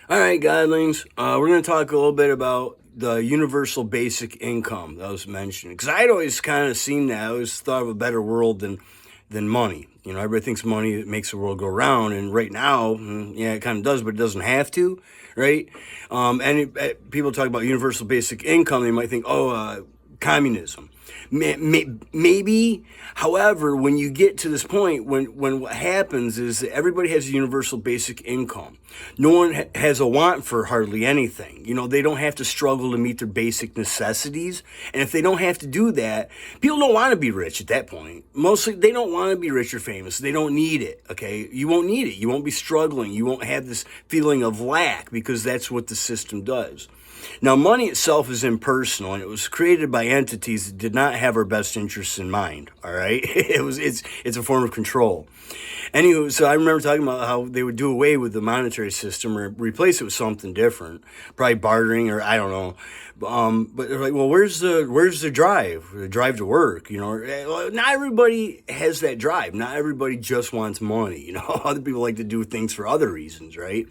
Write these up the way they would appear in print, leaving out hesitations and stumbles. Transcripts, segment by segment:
All right, Godlings, we're going to talk a little bit about the universal basic income that was mentioned. Because I'd always kind of seen that. I always thought of a better world than money. You know, everybody thinks money makes the world go round. And right now, yeah, it kind of does, but it doesn't have to, right? People talk about universal basic income, they might think, communism. Maybe, however, when you get to this point, when what happens is that everybody has a universal basic income. No one has a want for hardly anything. You know, they don't have to struggle to meet their basic necessities. And if they don't have to do that, people don't want to be rich at that point. Mostly, they don't want to be rich or famous. They don't need it, okay? You won't need it. You won't be struggling. You won't have this feeling of lack because that's what the system does. Now, money itself is impersonal, and it was created by entities that did not have our best interests in mind. All right, it's a form of control. Anywho, so I remember talking about how they would do away with the monetary system or replace it with something different, probably bartering or I don't know. But they're like, well, where's the drive? The drive to work, you know? Not everybody has that drive. Not everybody just wants money. You know, other people like to do things for other reasons, right?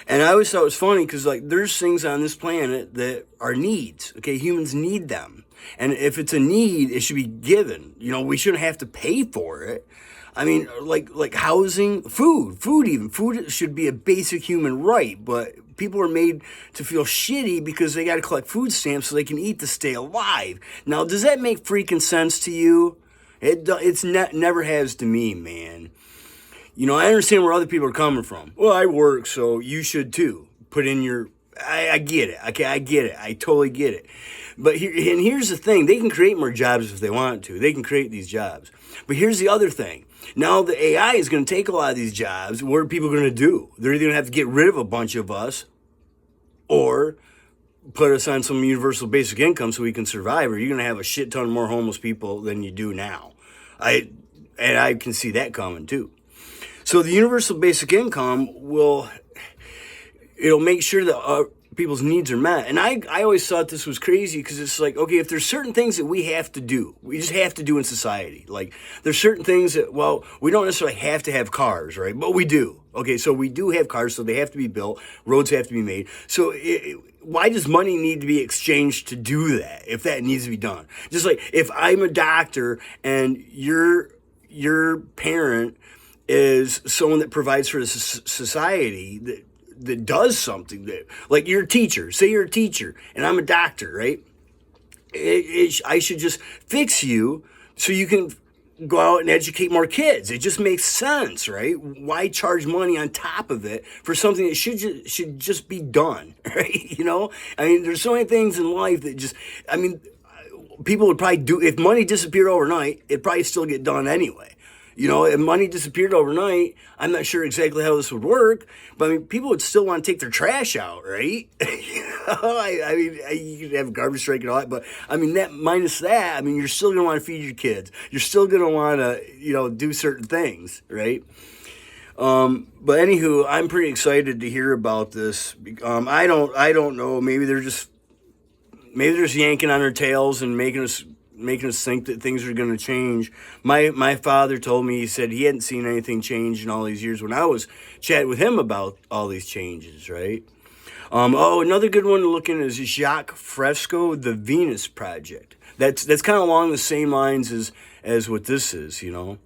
And I always thought it was funny because, like, there's things on this planet that are needs. Okay, humans need them. And if it's a need, it should be given. You know, we shouldn't have to pay for it. I mean, like housing, food even. Food should be a basic human right, but people are made to feel shitty because they got to collect food stamps so they can eat to stay alive. Now, does that make freaking sense to you? Never has to me, man. You know, I understand where other people are coming from. Well, I work, so you should too. Put in your. I get it. Okay, I get it. I totally get it. But here's the thing: they can create more jobs if they want to. They can create these jobs. But here's the other thing: now the AI is going to take a lot of these jobs. What are people going to do? They're either going to have to get rid of a bunch of us, or put us on some universal basic income so we can survive. Or you're going to have a shit ton more homeless people than you do now. I can see that coming too. So the universal basic income it'll make sure that people's needs are met. And I always thought this was crazy because it's like, okay, if there's certain things that we have to do, we just have to do in society. Like there's certain things that, well, we don't necessarily have to have cars, right? But we do. Okay, so we do have cars, so they have to be built. Roads have to be made. So why does money need to be exchanged to do that if that needs to be done? Just like if I'm a doctor and your parent is someone that provides for the society that does something that, like you're a teacher, say you're a teacher and I'm a doctor, right? I should just fix you so you can go out and educate more kids. It just makes sense, right? Why charge money on top of it for something that should just be done, right? You know, I mean, there's so many things in life that just, I mean, people would probably do, if money disappeared overnight, it'd probably still get done anyway. You know, if money disappeared overnight, I'm not sure exactly how this would work, but I mean, people would still want to take their trash out, right? You know, I mean, you could have garbage strike and all that, but I mean, that minus that, I mean, you're still going to want to feed your kids. You're still going to want to, you know, do certain things, right? But anywho, I'm pretty excited to hear about this. I don't know. Maybe they're just yanking on our tails and making us think that things are going to change. My father told me, he said he hadn't seen anything change in all these years when I was chatting with him about all these changes, right? Another good one to look in is Jacques Fresco, The Venus Project. That's kind of along the same lines as what this is, you know.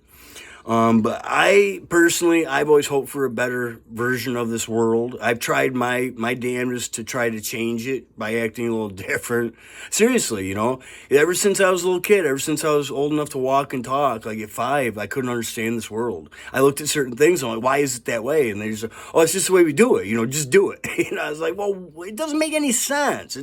But I've always hoped for a better version of this world. I've tried my damnedest to try to change it by acting a little different. Seriously, you know, ever since I was a little kid, ever since I was old enough to walk and talk, like at 5, I couldn't understand this world. I looked at certain things and I'm like, why is it that way? And they just, oh, it's just the way we do it, you know, just do it. And I was like, well, it doesn't make any sense.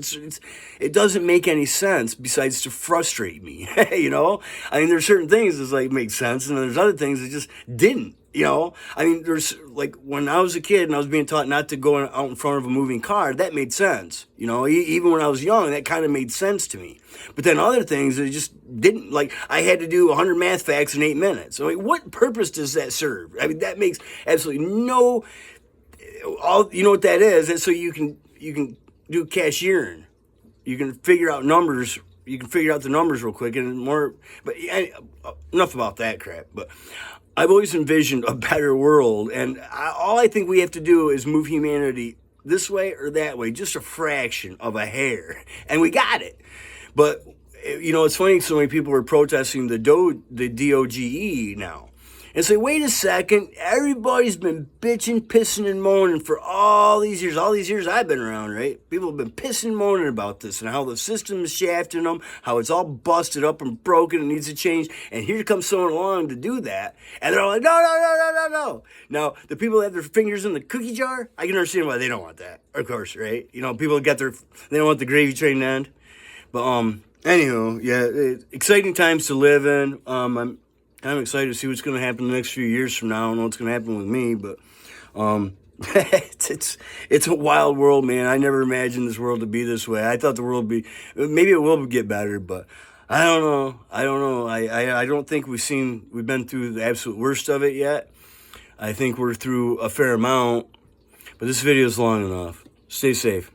It doesn't make any sense besides to frustrate me, you know? I mean, there's certain things that like make sense and then there's other things that just didn't, you know. I mean, there's like when I was a kid and I was being taught not to go out in front of a moving car, that made sense, you know. Even when I was young, that kind of made sense to me. But then other things that just didn't. Like I had to do 100 math facts in 8 minutes. So like, what purpose does that serve? I mean, that makes absolutely no. You know what that is? That's so you can do cashiering. You can figure out numbers. You can figure out the numbers real quick and more. But enough about that crap. But I've always envisioned a better world, and all I think we have to do is move humanity this way or that way, just a fraction of a hair, and we got it. But you know, it's funny. So many people are protesting the DOGE now. And say, wait a second, everybody's been bitching, pissing, and moaning for all these years I've been around, right? People have been pissing and moaning about this and how the system is shafting them, how it's all busted up and broken and needs to change. And here comes someone along to do that. And they're all like, no. Now, the people that have their fingers in the cookie jar, I can understand why they don't want that, of course, right? You know, people they don't want the gravy train to end. But, anywho, yeah, exciting times to live in. I'm excited to see what's going to happen the next few years from now. I don't know what's going to happen with me, but it's a wild world, man. I never imagined this world to be this way. I thought the world would be, maybe it will get better, but I don't know. I don't think we've been through the absolute worst of it yet. I think we're through a fair amount, but this video is long enough. Stay safe.